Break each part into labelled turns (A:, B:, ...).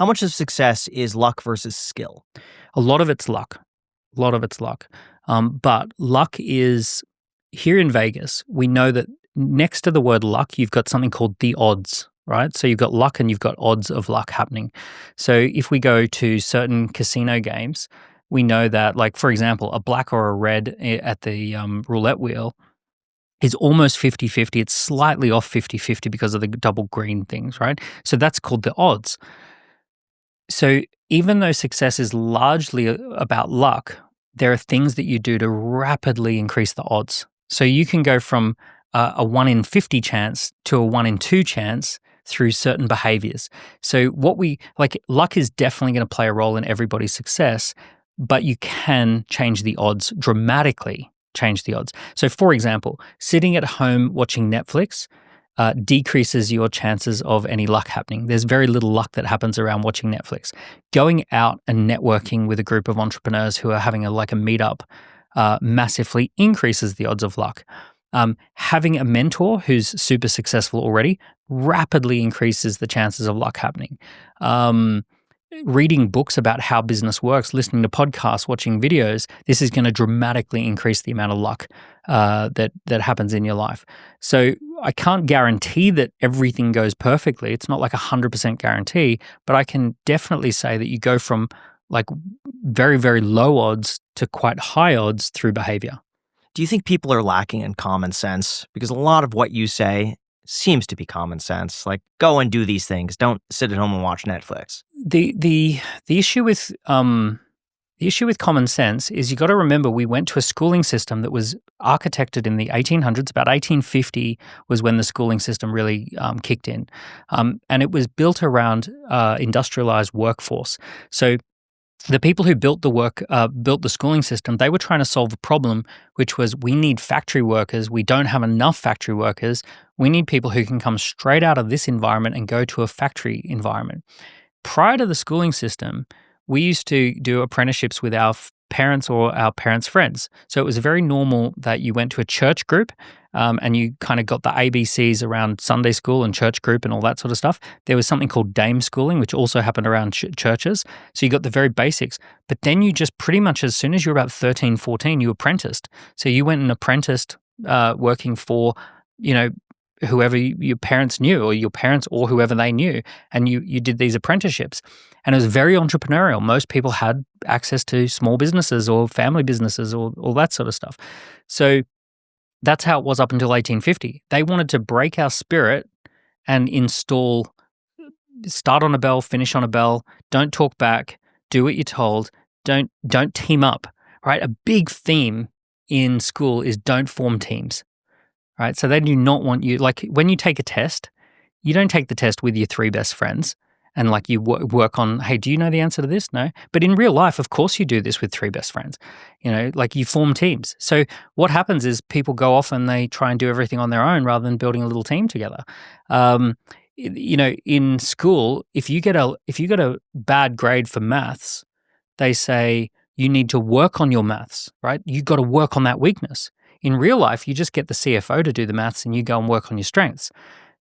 A: How much of success is luck versus skill?
B: A lot of it's luck. A lot of it's luck. But luck is, here in Vegas, we know that next to the word luck, you've got something called the odds, right? So you've got luck and you've got odds of luck happening. So if we go to certain casino games, we know that, like, for example, a black or a red at the roulette wheel is almost 50-50. It's slightly off 50-50 because of the double green things, right? So that's called the odds. So even though success is largely about luck, there are things that you do to rapidly increase the odds. So you can go from a 1 in 50 chance to a 1 in 2 chance through certain behaviors. So luck is definitely going to play a role in everybody's success, but you can change the odds dramatically, change the odds. So for example, sitting at home watching Netflix decreases your chances of any luck happening. There's very little luck that happens around watching Netflix. Going out and networking with a group of entrepreneurs who are having a meetup massively increases the odds of luck. Having a mentor who's super successful already rapidly increases the chances of luck happening. Reading books about how business works, listening to podcasts, watching videos, this is going to dramatically increase the amount of luck that happens in your life. So I can't guarantee that everything goes perfectly. It's not like 100% guarantee, but I can definitely say that you go from like very, very low odds to quite high odds through behavior.
A: Do you think people are lacking in common sense? Because a lot of what you say seems to be common sense. Like, go and do these things. Don't sit at home and watch Netflix.
B: The issue with common sense is you got to remember we went to a schooling system that was architected in the 1800s. About 1850 was when the schooling system really kicked in, and it was built around industrialized workforce. So the people who built the schooling system, they were trying to solve a problem, which was we need factory workers. We don't have enough factory workers. We need people who can come straight out of this environment and go to a factory environment. Prior to the schooling system, we used to do apprenticeships with our parents or our parents' friends. So it was very normal that you went to a church group and you kind of got the ABCs around Sunday school and church group and all that sort of stuff. There was something called dame schooling, which also happened around churches. So you got the very basics. But then you just pretty much, as soon as you were about 13, 14, you apprenticed. So you went and apprenticed working for, whoever your parents knew or your parents or whoever they knew, and you did these apprenticeships. And it was very entrepreneurial. Most people had access to small businesses or family businesses or all that sort of stuff. So that's how it was up until 1850. They wanted to break our spirit and install start on a bell, finish on a bell, don't talk back, do what you're told, don't team up, right? A big theme in school is don't form teams. Right, so they do not want you, like when you take a test, you don't take the test with your 3 best friends and like you work on, hey, do you know the answer to this? No. But in real life, of course you do this with 3 best friends, like you form teams. So what happens is people go off and they try and do everything on their own rather than building a little team together. In school, if you get a bad grade for maths, they say you need to work on your maths, right? You got to work on that weakness. In real life, you just get the CFO to do the maths and you go and work on your strengths.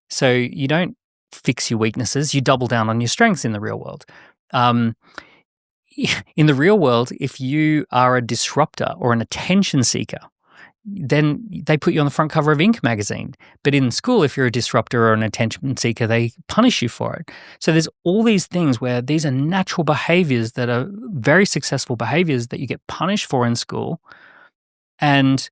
B: So you don't fix your weaknesses, you double down on your strengths in the real world. In the real world, if you are a disruptor or an attention seeker, then they put you on the front cover of Inc. magazine. But in school, if you're a disruptor or an attention seeker, they punish you for it. So there's all these things where these are natural behaviors that are very successful behaviors that you get punished for in school. And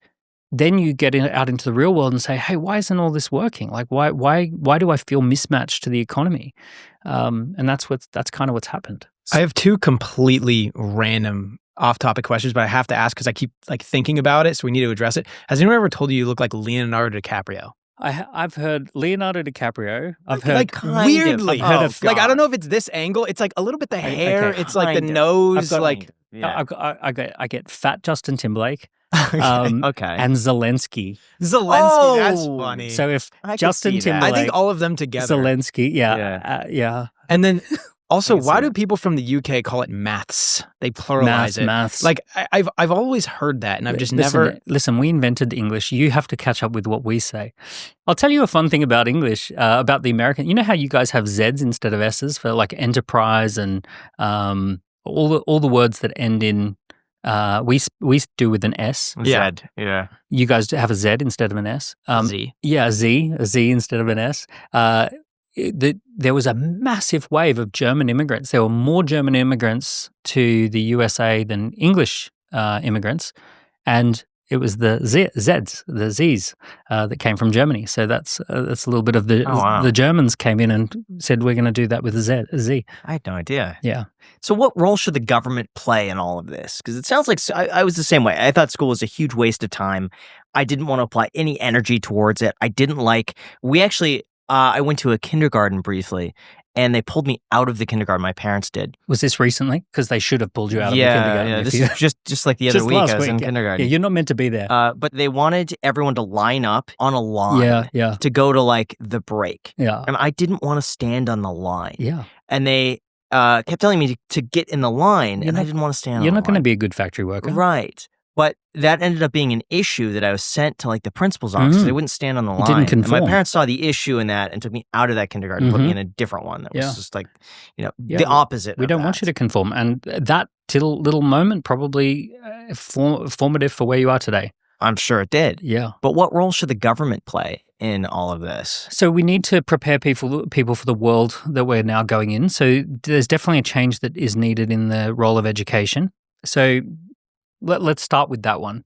B: then you get out into the real world and say, hey, why isn't all this working? Like, why do I feel mismatched to the economy? And that's kind of what's happened.
C: I have 2 completely random off-topic questions, but I have to ask because I keep like thinking about it, so we need to address it. Has anyone ever told you look like Leonardo DiCaprio?
B: I've heard Leonardo DiCaprio.
C: I've heard weirdly.
B: I've heard of,
C: like, I don't know if it's this angle. It's like a little bit the hair. It's like the nose.
B: I get fat Justin Timberlake.
A: Okay.
B: And Zelensky.
C: That's funny.
B: So if Justin Timberlake,
C: I think all of them together.
B: Zelensky, yeah.
C: And then Also,
A: can see
C: why do
A: it.
C: people from the UK call it maths? They pluralize it.
B: Maths.
C: Like I've always heard that, and I've just never.
B: Listen, we invented English. You have to catch up with what we say. I'll tell you a fun thing about English, about the American. You know how you guys have Zs instead of Ss for like enterprise and all the words that end in we do with an S.
C: Yeah.
A: Zed, yeah.
B: You guys have a Z instead of an S.
C: Z.
B: Yeah, a Z instead of an S. There was a massive wave of German immigrants. There were more German immigrants to the USA than English immigrants, and it was the Zs, the Zs that came from Germany. So that's a little bit of the Germans came in and said we're going to do that with a Z.
A: I had no idea.
B: Yeah.
A: So what role should the government play in all of this? Because it sounds like I was the same way. I thought school was a huge waste of time. I didn't want to apply any energy towards it. I didn't like. We actually. I went to a kindergarten briefly, and they pulled me out of the kindergarten. My parents did.
B: Was this recently? Because they should have pulled you out of the kindergarten.
A: Yeah, this is just like the other week I was in kindergarten.
B: Yeah, you're not meant to be there.
A: But they wanted everyone to line up on a line to go to like the break.
B: Yeah.
A: And I didn't want to stand on the line.
B: Yeah.
A: And they kept telling me to get in the line, and I didn't want to stand on the line.
B: You're not going to be a good factory worker.
A: Right. But that ended up being an issue that I was sent to like the principal's office because they wouldn't stand on the line.
B: Didn't conform.
A: And my parents saw the issue in that and took me out of that kindergarten and put me in a different one that was just like, the opposite.
B: We don't want you to conform. And that little moment probably formative for where you are today.
A: I'm sure it did.
B: Yeah.
A: But what role should the government play in all of this?
B: So we need to prepare people for the world that we're now going in. So there's definitely a change that is needed in the role of education. So let's start with that one.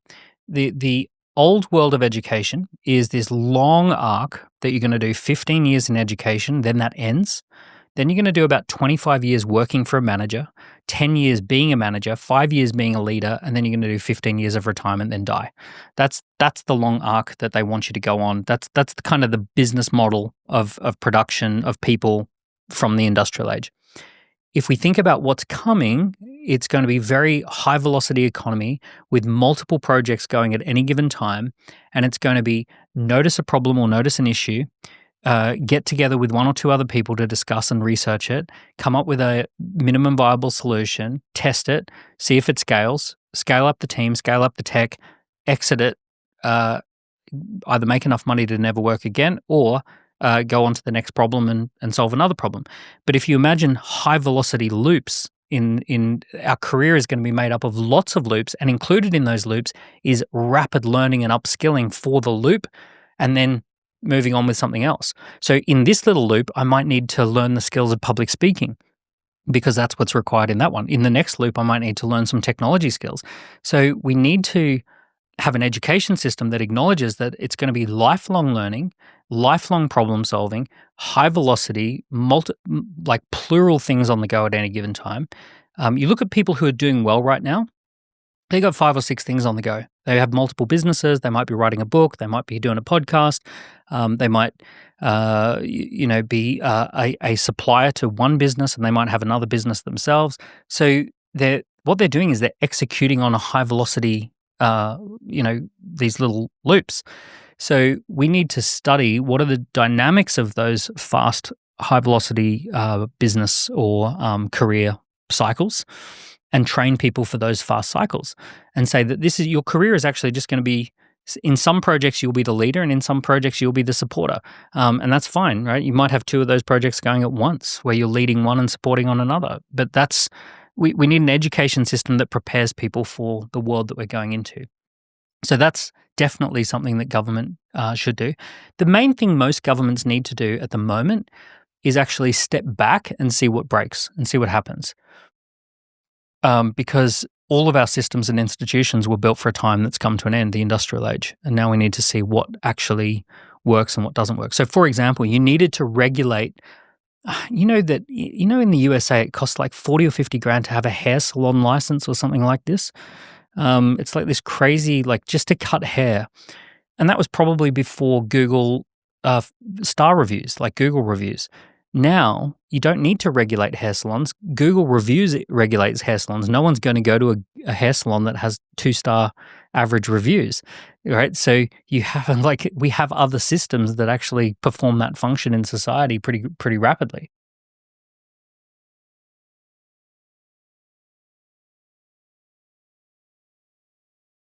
B: The old world of education is this long arc that you're going to do 15 years in education, then that ends. Then you're going to do about 25 years working for a manager, 10 years being a manager, 5 years being a leader, and then you're going to do 15 years of retirement, then die. That's the long arc that they want you to go on. That's the kind of the business model of production of people from the industrial age. If we think about what's coming, it's going to be very high velocity economy with multiple projects going at any given time. And it's going to be notice a problem or notice an issue, get together with one or two other people to discuss and research it, come up with a minimum viable solution, test it, see if it scales, scale up the team, scale up the tech, exit it, either make enough money to never work again or go on to the next problem and solve another problem. But if you imagine high velocity loops, in our career is going to be made up of lots of loops, and included in those loops is rapid learning and upskilling for the loop, and then moving on with something else. So in this little loop, I might need to learn the skills of public speaking because that's what's required in that one. In the next loop, I might need to learn some technology skills. So we need to have an education system that acknowledges that it's going to be lifelong learning, lifelong problem solving, high velocity, like plural things on the go at any given time. You look at people who are doing well right now, they got 5 or 6 things on the go. They have multiple businesses. They might be writing a book. They might be doing a podcast. They might, be a supplier to one business, and they might have another business themselves. So what they're doing is they're executing on a high velocity these little loops. So we need to study what are the dynamics of those fast, high velocity business or career cycles and train people for those fast cycles and say that your career is actually just going to be, in some projects you'll be the leader and in some projects you'll be the supporter. And that's fine, right? You might have 2 of those projects going at once where you're leading one and supporting on another. But we need an education system that prepares people for the world that we're going into. So that's definitely something that government should do. The main thing most governments need to do at the moment is actually step back and see what breaks and see what happens. Because all of our systems and institutions were built for a time that's come to an end, the industrial age. And now we need to see what actually works and what doesn't work. So for example, you needed to regulate, in the USA, it costs like 40 or 50 grand to have a hair salon license or something like this. It's like this crazy, like just to cut hair. And that was probably before Google star reviews, like Google reviews. Now, you don't need to regulate hair salons. Google reviews regulates hair salons. No one's going to go to a hair salon that has 2-star average reviews, right? So we have other systems that actually perform that function in society pretty rapidly.